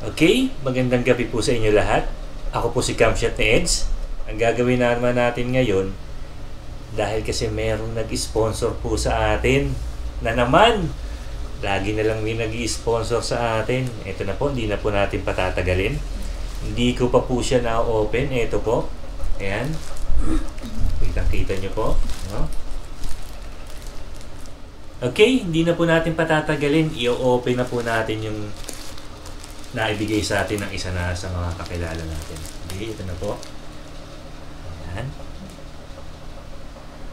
Okay, magandang gabi po sa inyo lahat. Ako po si Camshot ni Eds. Ang gagawin naman natin ngayon, dahil kasi merong nag-sponsor po sa atin na naman, lagi na lang may nag-sponsor sa atin. Ito na po, hindi na po natin patatagalin. Hindi ko pa po siya na-open. Ito po. Ayan. Kita nyo po. No? Okay, hindi na po natin patatagalin. I-open na po natin yung naibigay sa atin ng isa na sa mga kakilala natin. Okay, ito na po. Ayan.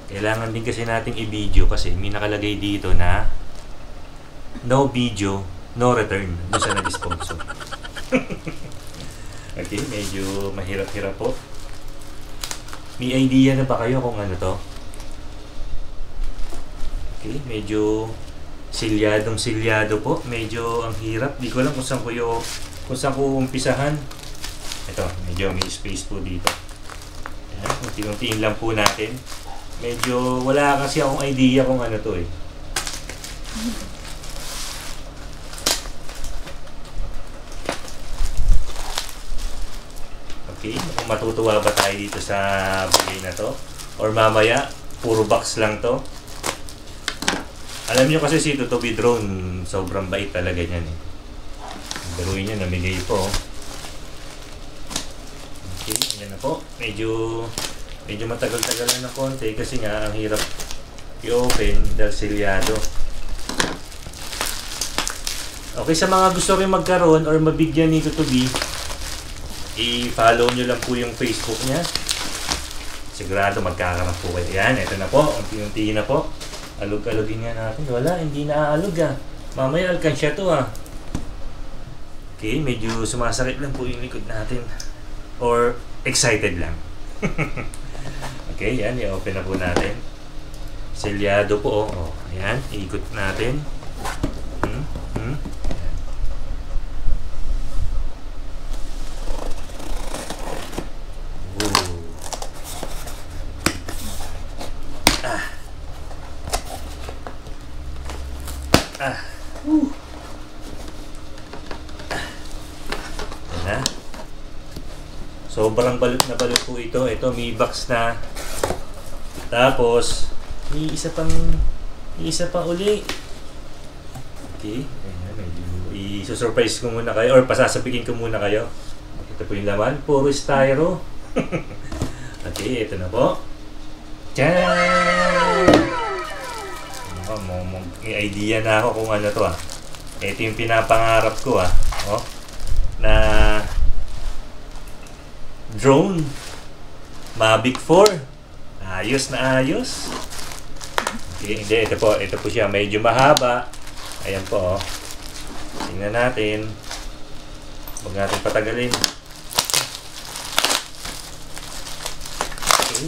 Kailangan din kasi nating i-video kasi may nakalagay dito na no video, no return doon sa nag-sponsor. Okay, medyo mahirap-hirap po. May idea na ba kayo kung ano to? Okay, medyo silyado po. Medyo ang hirap. Di ko alam kung saan ko umpisahan. Ito, medyo may space po dito. Ayan, unti-untiin lang po natin. Medyo wala kasi akong idea kung ano to eh. Okay, kung matutuwa ba tayo dito sa bigay na to? Or mamaya, puro box lang to? Alam nyo kasi si Tutubi Drone, sobrang bait talaga niyan eh. Daruin niya, namigay po. Okay, yan na po. Medyo matagal-tagal na ng konti kasi nga ang hirap i-open dahil silyado. Okay, sa mga gusto rin magkaroon or mabigyan ni Tutubi, i-follow nyo lang po yung Facebook niya. Sigurado magkakaroon po kayo. Yan, ito na po. Unti-unti na po. Alog-alogin nga natin. Wala, hindi naaalog ah. Mamaya alkansya to ah. Okay, medyo sumasakit lang po yung likod natin. Or excited lang. Okay, yan. I-open na po natin. Selyado po oh. Ayan, ikot natin. Ayan na. Sobrang balot na balot po ito. Ito may box na. Tapos may isa pa uli. Okay. Ayan, medyo i-surprise ko muna kayo or pasasabihin ko muna kayo. Ito po yung laman. Puro styro. Okay, ito na po. Tiyan! May idea na ako kung ano to ah. Ito yung pinapangarap ko ah. Oh, na drone Mavic 4. Ayos na ayos. Okay, hindi, ito po siya. Medyo mahaba. Ayan po oh. Tingnan natin. Huwag natin patagalin. Okay.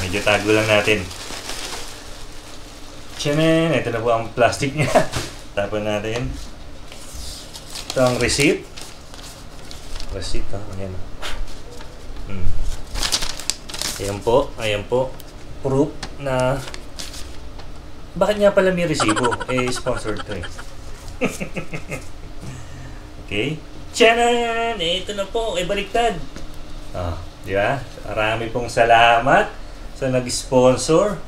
Medyo tago lang natin. Tiyanen! Ito na po ang plastic niya. Tapon natin. Ito ang receipt. Receipt, ha? Ayan. Ayan po. Ayan po. Proof na bakit nga pala may resibo? Eh, sponsored to eh. Okay. Tiyanen! Ito na po. Eh, baliktad. Di ba? Marami pong salamat sa nag-sponsor.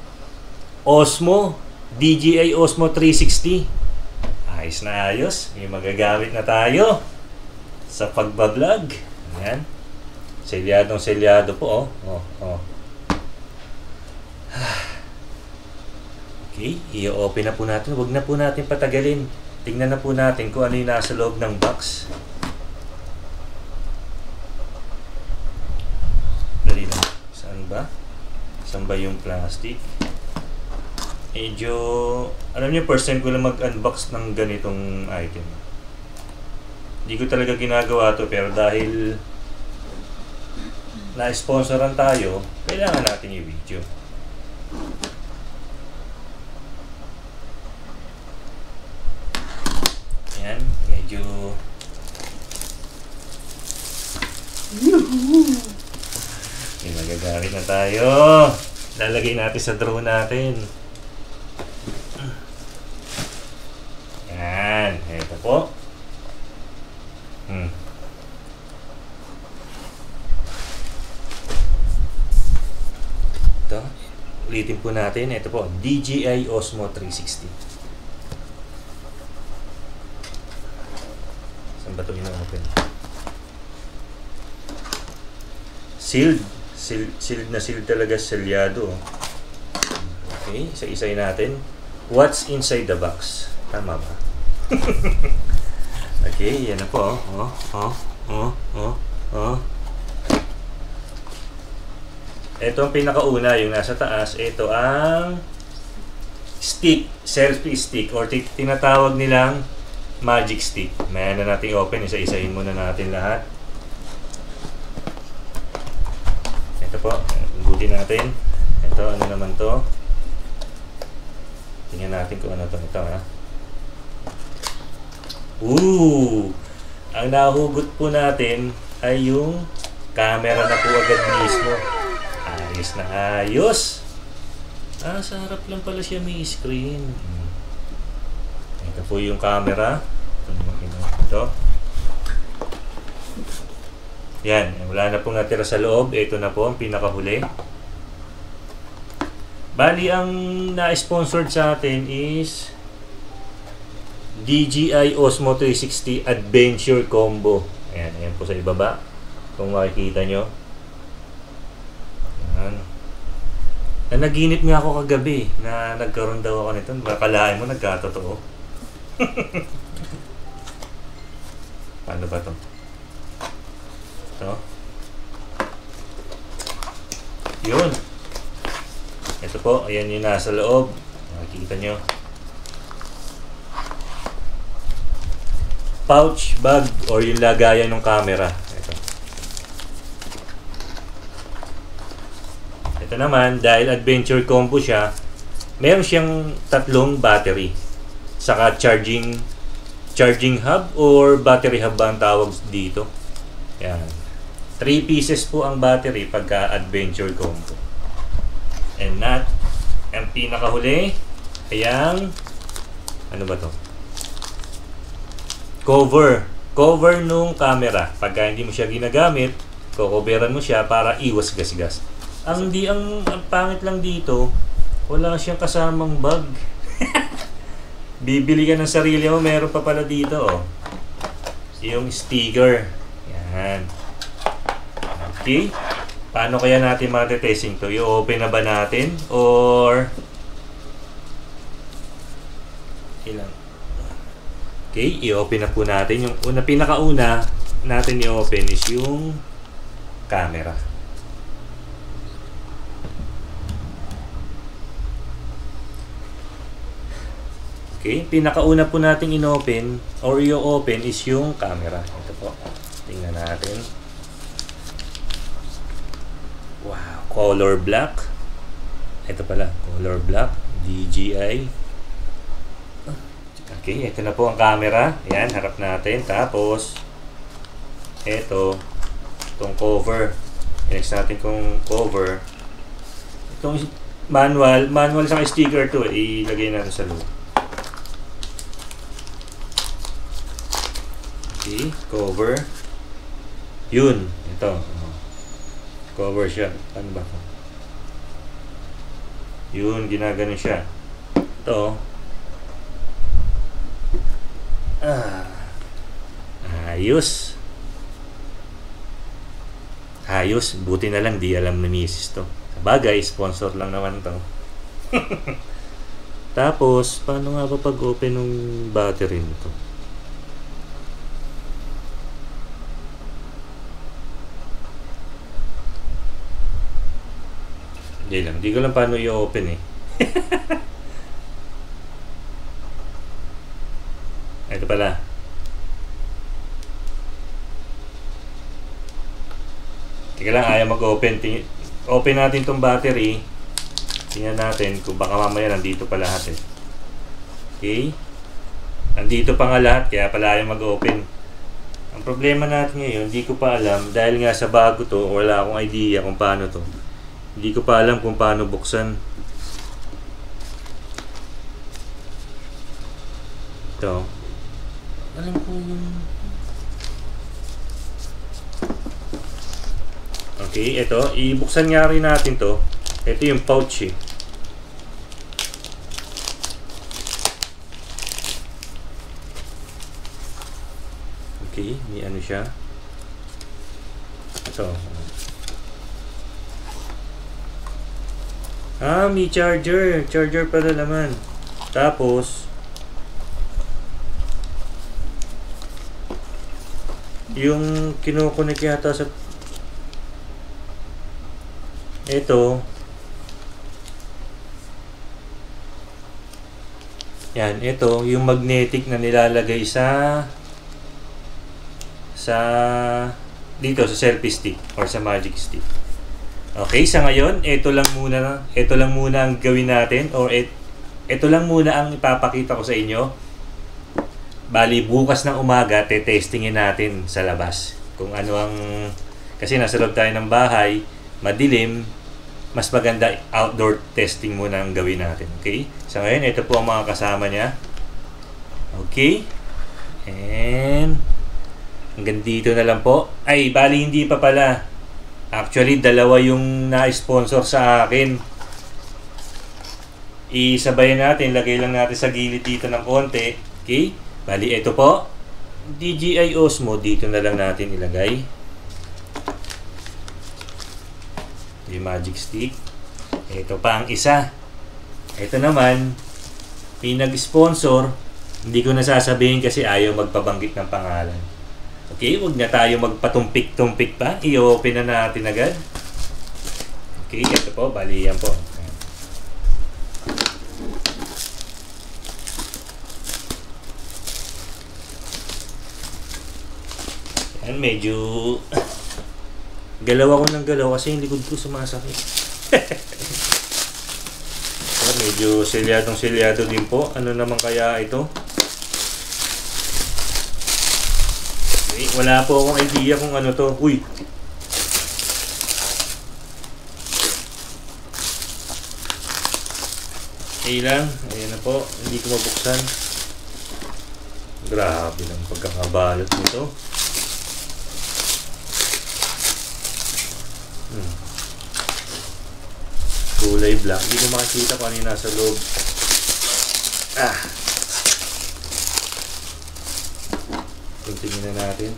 Osmo, DJI Osmo 360. Ayos na ayos. May magagamit na tayo sa pagbablog. Ayan. Selyadong-selyado po. Okay, i-open na po natin. Huwag na po natin patagalin. Tingnan na po natin kung ano yung nasa loob ng box. Dali na. Saan ba? Saan ba yung plastic? Medyo, alam niyo, first time ko lang mag-unbox ng ganitong item. Hindi ko talaga ginagawa to pero dahil na-sponsoran tayo, kailangan natin i-video. Ayan, medyo Okay, magagamit na tayo. Lalagay natin sa draw natin. Yan. Ito po. Ito. Ulitin po natin. Ito po. DJI Osmo 360. Saan ba ito ino-open? Sealed. Sealed na sealed talaga, selyado. Okay, isa-isay natin. What's inside the box? Tama ba? Okay, yan na po. Ito ang pinakauna, yung nasa taas. Ito ang stick, selfie stick, or tinatawag nilang magic stick. Mayan na natin open. Isa-isahin muna natin lahat. Ito po, buti natin. Ito, ano naman to? Tingnan natin kung ano to. Ito, ha? Ang nahugot po natin ay yung camera na po agad mismo. Ayos na ayos. Sa harap lang pala siya may screen. Ito po yung camera. Ito. Yan, wala na pong natira sa loob. Ito na po ang pinakahuli. Bali, ang na-sponsored sa atin is DJI Osmo 360 Adventure Combo. Ayan, ayan po sa ibaba. Kung makikita nyo. Ayan. Naginip nga ako kagabi na nagkaroon daw ako nito. Makalain mo, nagkatotoo. Paano ba to? Ito. Yun. Ito po, ayan yung nasa loob. Makikita nyo. Pouch, bag, or yung lagayan ng camera. Ito. Ito naman, dahil adventure combo siya, meron siyang tatlong battery. Saka charging hub or battery hub ba ang tawag dito. Yan. 3 pieces po ang battery pagka adventure combo. And not, ang pinakahuli ay ang, ano ba to? Cover nung camera. Pagka hindi mo siya ginagamit, kukoveran mo siya para iwas gasgas. Ang pangit lang dito, wala siyang kasamang bag. Bibili ka ng sarili mo, meron pa pala dito, oh. Yung sticker. Yan. Okay. Paano kaya natin matetesting to? I-open na ba natin? Or ilang? Okay, i-open na po natin. Yung pinakauna natin i-open is yung camera. Okay, pinakauna po natin in-open or i-open is yung camera. Ito po. Tingnan natin. Wow, color black. Ito pala, color black, DJI. Okay, ito na po ang camera. Ayan, harap natin. Tapos, itong cover. Next natin kung cover. Itong manual sa sticker to. Ilagay natin sa loob. Okay, cover. Yun, ito. Cover siya. Ano ba ito? Yun, ginaganon siya. Ito. Ayos. Ayos. Buti na lang di alam ni misis to. Sabagay, sponsor lang naman to. Tapos, paano nga ba pag-open ng battery nito? Hindi lang. Hindi ko lang paano i-open eh. Ito pala. Teka lang, ayaw mag-open. Open natin tong battery. Tingnan natin kung baka mamaya nandito pa lahat eh. Okay. Nandito pa nga lahat, kaya pala ayaw mag-open. Ang problema natin ngayon, hindi ko pa alam, dahil nga sa bago to, wala akong idea kung paano to. Hindi ko pa alam kung paano buksan. Ito. Alam ko yung... Okay, ito. Ibuksan nga rin natin to. Ito yung pouch eh. Okay, may ano siya. Ito. Ah, may charger. Charger pala naman. Tapos, yung kinukunik yata sa... Ito. Yan, ito. Yung magnetic na nilalagay sa dito sa selfie stick or sa magic stick. Okay, sa ngayon, ito lang muna ang gawin natin, or ito lang muna ang ipapakita ko sa inyo. Bali, bukas ng umaga, testingin natin sa labas. Kung ano ang... Kasi nasa loob tayo ng bahay, madilim, mas maganda outdoor testing muna ang gawin natin. Okay? Sa ngayon, ito po ang mga kasama niya. Okay? And... hanggang dito na lang po. Ay, bali hindi pa pala. Actually, dalawa yung na-sponsor sa akin. Isabayan natin. Lagay lang natin sa gilid dito ng konti. Okay? Bali, ito po. DJI Osmo. Dito na lang natin ilagay. Yung magic stick. Ito pa ang isa. Ito naman, may nag-sponsor. Hindi ko nasasabihin kasi ayaw magpabanggit ng pangalan. Okay, huwag na tayo magpatumpik-tumpik pa. I-open na natin agad. Okay, ito po. Bali, yan po. Yan, medyo... galaw ako ng galaw kasi yung likod ko sumasakit. So, medyo selyadong-selyado din po. Ano naman kaya ito? Wala po akong idea kung ano to. Uy! Okay lang. Ayan na po. Hindi ko mabuksan. Grabe lang pagkakabalot nito. Kulay black. Hindi ko makikita kung ano yung nasa loob. Ah! Tingnan na natin.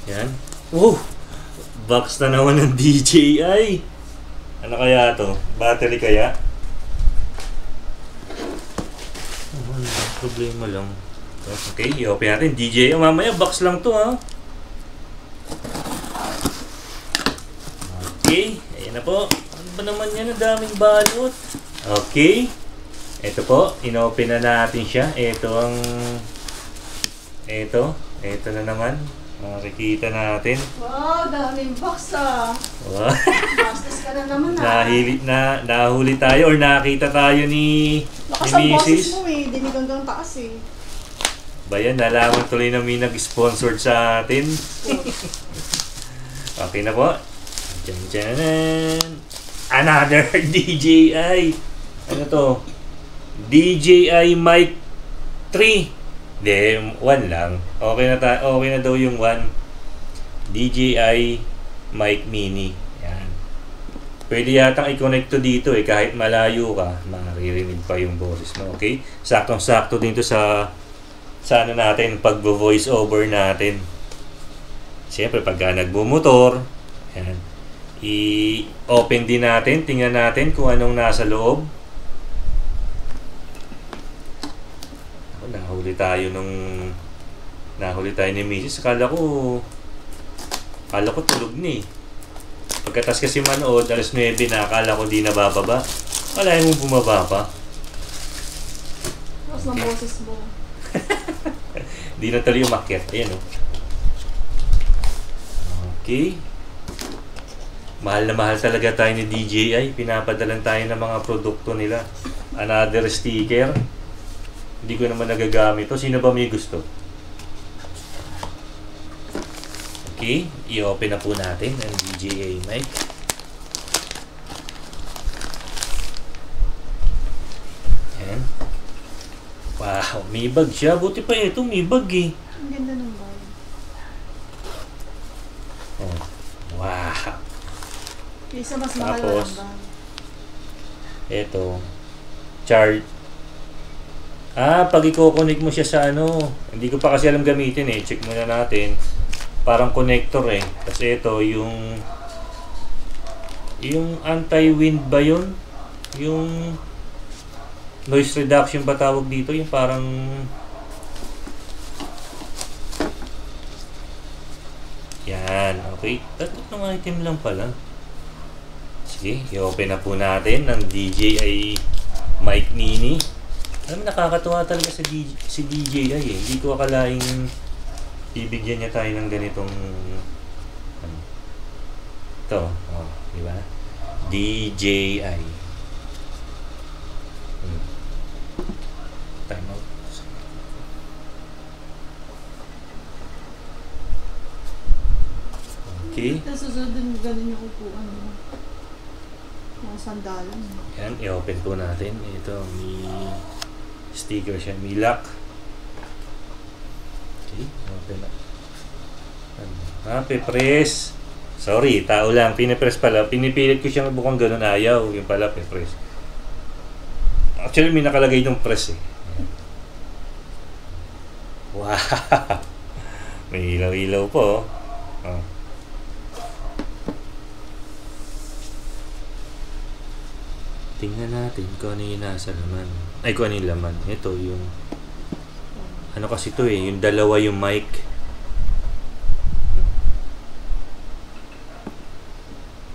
Yan. Oh! Box na naman ng DJI. Ano kaya to? Battery kaya? Oh, problema lang. Okay, i-open natin. DJI. Mamaya, box lang to ha. Okay. Ayan na po. Ba naman yan, ang daming balot. Okay. Ito po, inopen na natin siya. Ito na naman. Makikita natin. Wow, daming box ah. Wow. Bastos ka na naman ah. Nahuli tayo or nakita tayo ni Lakas ang boses Mrs. mo eh, dinig hanggang taas eh. Bayan, nalaman tuloy na may nag-sponsored sa atin. Okay na po. Diyan. Another DJI. Ano to? DJI Mic 3. Hindi, 1 lang. Okay na daw yung 1. DJI Mic Mini. Yan. Pwede yatang i-connect to dito eh. Kahit malayo ka, maririnig pa yung boses mo. Okay? Saktong-sakto dito sa ano natin, pag-voice over natin. Siyempre, pagka nagbumotor, yan. I-open din natin, tingnan natin kung anong nasa loob. Nahuli tayo ni Mrs. Akala ko tulog ni. Pagkatas kasi manood, alas 9 na, akala ko di nabababa. Wala yung bumaba pa. Tapos ng boses mo. Di na tuloy umakyat. Ayan o. Okay. Mahal na mahal talaga tayo ni DJI. Pinapadalan tayo ng mga produkto nila. Another sticker. Hindi ko naman nagagamit to. Sino ba may gusto? Okay, i-open na po natin ang DJI mic. Ayan. Wow, may bag siya. Buti pa ito, may bag eh. Ang ganda ng bag. Oh, wow. Yung isa mas mahal Tapos, na bag. ito, charge. Pag i-connect mo siya sa ano, hindi ko pa kasi alam gamitin eh. Check muna natin. Parang connector eh. Kasi ito, yung anti-wind ba yun? Yung noise reduction ba tawag dito? Yung parang yan, okay. Tatlong item lang pala. Sige, i-open na po natin ng DJI Mic Mini. Alam mo, nakakatuwa talaga si DJI eh. Hindi ko akalaing bibigyan niya tayo ng ganitong ano. Ito, oh, di ba? DJI. Time out. Okay. Tapos susunod din ganun yung upuan mo. Mga sandalan. Yan, i-open po natin. Ito, may sticker siya. May lock. Okay, open na. Pe-press. Sorry, tao lang. Pinipress pala. Pinipilit ko siyang bukang ganun. Ayaw. Yung pala, pe-press. Actually, may nakalagay yung press eh. Wow! May ilaw-ilaw po. Oh. Tingnan natin kung ano yung nasa laman. Ay, kung ano yung laman. Ito, yung ano kasi ito eh, yung dalawa yung mic.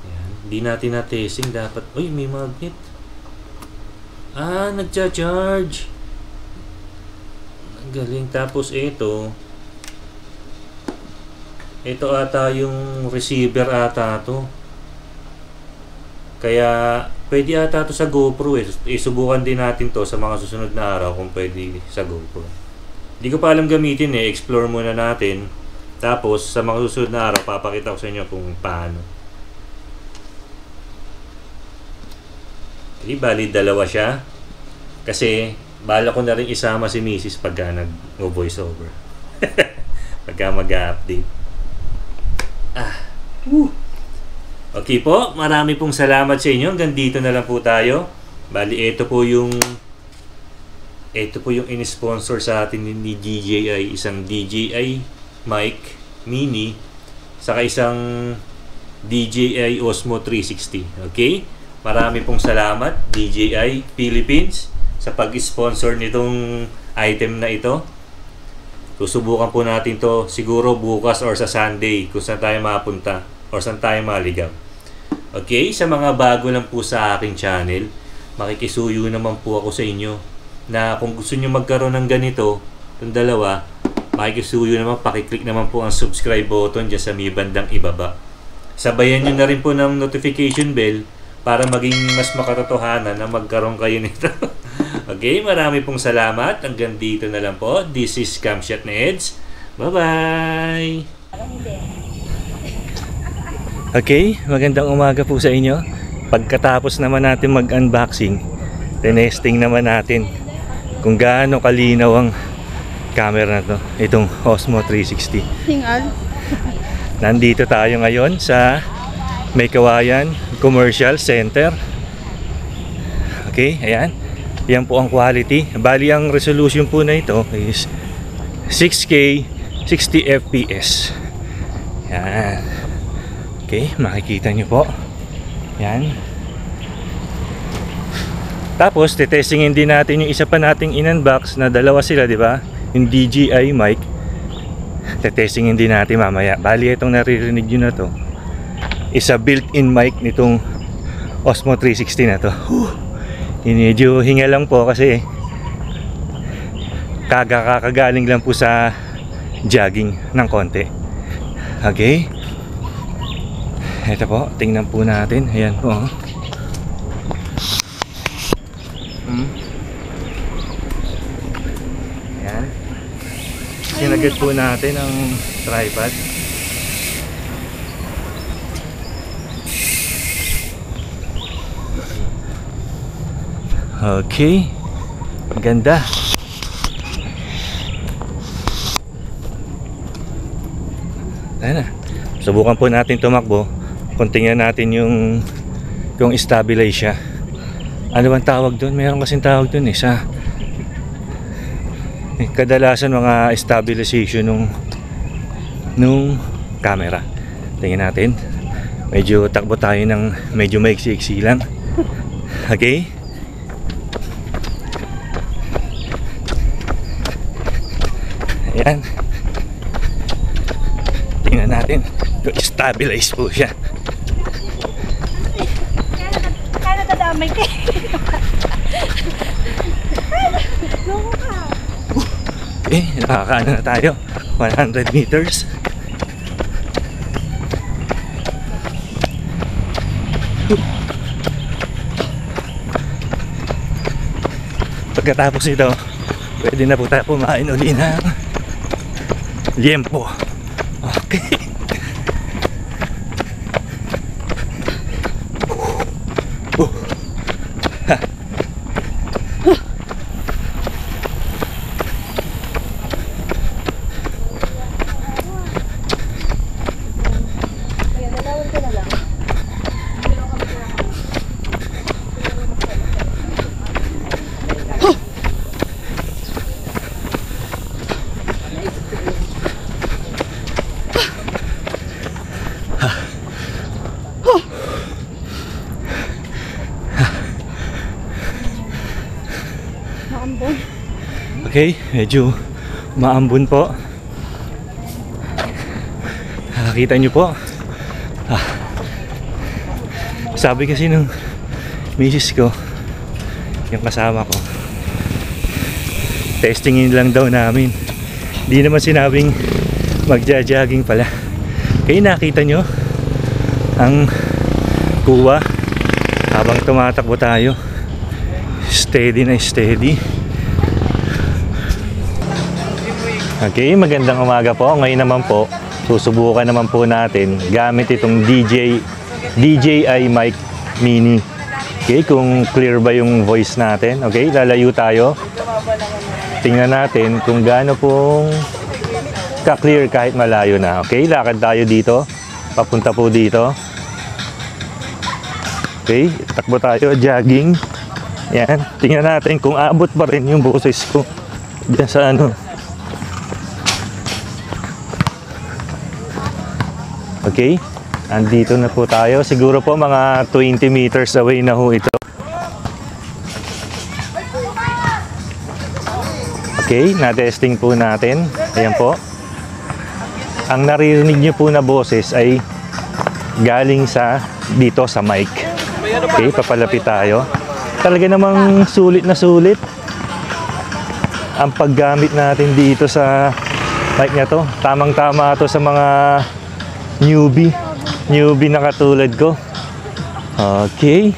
Ayan. Hindi natin na-testing dapat. Uy, may magnet. Nagcha-charge. Ang galing. Tapos ito ata yung receiver ata to. Kaya pwede ata to sa GoPro eh. Isubukan din natin to sa mga susunod na araw kung pwede sa GoPro. Hindi ko pa alam gamitin eh. Explore muna natin. Tapos sa mga susunod na araw papakita ko sa inyo kung paano. Okay, bali dalawa siya. Kasi bala ko na rin isama si Mrs. pagka nag-voice over. Pagka mag-update. Okay po, marami pong salamat sa inyo. Hanggang dito na lang po tayo. Bali, ito po yung in-sponsor sa atin ni DJI. Isang DJI Mic Mini saka isang DJI Osmo 360. Okay? Marami pong salamat DJI Philippines sa pag-sponsor nitong item na ito. Susubukan po natin to siguro bukas or sa Sunday kung saan tayo mapunta or saan tayo maligaw. Okay, sa mga bago lang po sa aking channel, makikisuyo naman po ako sa inyo na kung gusto nyo magkaroon ng ganito, itong dalawa, makikisuyo naman, pakiclick naman po ang subscribe button dyan sa may bandang ibaba. Sabayan nyo na rin po ng notification bell para maging mas makatotohanan na magkaroon kayo nito. Okay, marami pong salamat. Hanggang dito na lang po. This is Camshot Neds. Bye-bye! Okay, magandang umaga po sa inyo. Pagkatapos naman natin mag-unboxing, tinesting naman natin kung gaano kalinaw ang camera na to. Itong Osmo 360. Hingal. Nandito tayo ngayon sa May Kawayan Commercial Center. Okay, ayan. Yan po ang quality. Bali, ang resolution po na ito is 6K 60 FPS. Yan. Okay, makikita nyo po. Yan. Tapos, titestingin din natin yung isa pa nating in-unbox na dalawa sila, di ba? Yung DJI mic. Titestingin din natin mamaya. Bali, itong naririnig nyo na to, isa built-in mic nitong Osmo 360 na to. Medyo hinga lang po kasi kakagaling lang po sa jogging ng konti. Okay? Ito po, tingnan po natin. Ayan po. Ayan. Sinagad po natin ang tripod. Okay. Ganda. Ayan na. Subukan po natin tumakbo. Kung tingnan natin yung stabilize siya. Ano bang tawag doon? Meron kasing tawag doon sa kadalasan mga stabilization nung camera. Tingnan natin. Medyo takbo tayo ng medyo maiksi-iksi lang. Okay? Ayan. Tingnan natin kung stabilize po siya. Kaya nadadamay ka. Loko ka. Okay, nakakaano na tayo. 100 meters. Pagkatapos nito, pwede na po tayo kumain uli ng liempo. Okay. Okay, medyo maambon po. Nakakita nyo po. Sabi kasi nung misis ko, yung kasama ko, testingin lang daw namin. Di naman sinabing magja-jogging pala. Okay, nakita nyo ang kuwa habang tumatakbo tayo. Steady na steady. Okay, magandang umaga po. Ngayon naman po, susubukan naman po natin gamit itong DJI Mic Mini. Okay, kung clear ba yung voice natin. Okay, lalayo tayo. Tingnan natin kung gaano pong ka-clear kahit malayo na. Okay, lakad tayo dito. Papunta po dito. Okay, takbo tayo, jogging. Yan, tingnan natin kung abot pa rin yung boses ko diyan sa ano. Okay, andito na po tayo. Siguro po mga 20 meters away na ho ito. Okay, na-testing po natin. Ayan po. Ang naririnig nyo po na boses ay galing sa dito sa mic. Okay, papalapit tayo. Talaga namang sulit na sulit ang paggamit natin dito sa mic na to. Tamang-tama to sa mga newbie na katulad ko. Okay.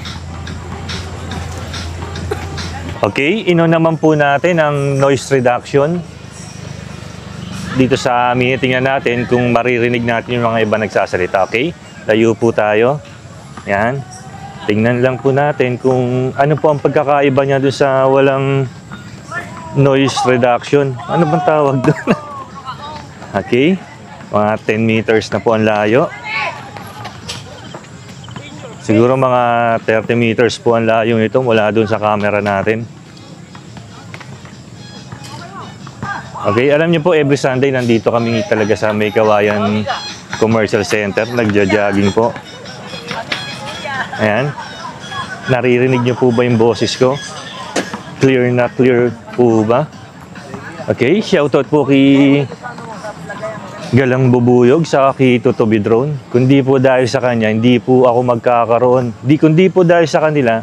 Okay, ino naman po natin ang noise reduction dito sa amin. Tingnan natin kung maririnig natin yung mga iba nagsasalita. Okay, tayo po tayo. Yan, tingnan lang po natin kung ano po ang pagkakaiba niya doon sa walang noise reduction. Ano bang tawag doon? Okay, mga 10 meters na po ang layo. Siguro mga 30 meters po ang layo nito mula doon sa camera natin. Okay, alam niyo po, every Sunday nandito kami talaga sa May Kawayan Commercial Center. Nagja-jogging po. Ayan. Naririnig niyo po ba yung boses ko? Clear na clear po ba? Okay, shoutout po kay Galang Bubuyog sa Kitutubi Drone. Kundi po dahil sa kanya, hindi po ako magkakaroon. Kundi po dahil sa kanila,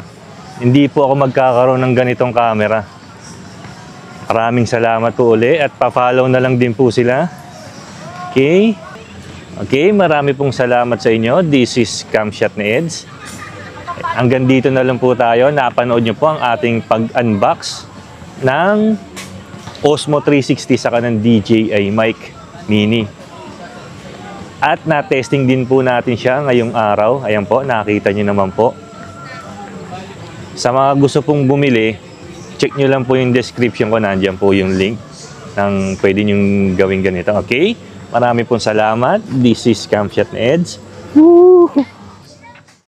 hindi po ako magkakaroon ng ganitong camera. Maraming salamat po uli at pa-follow na lang din po sila. Okay? Okay, marami pong salamat sa inyo. This is Camshot ni Eds. Hanggang dito na lang po tayo. Napanood nyo po ang ating pag-unbox ng Osmo 360 saka ng DJI mic mini. At na-testing din po natin siya ngayong araw. Ayan po, nakita nyo naman po. Sa mga gusto pong bumili, check nyo lang po yung description ko. Nandiyan po yung link ng pwede nyong gawin ganito. Okay? Marami pong salamat. This is Camshot ni Eds. Woo!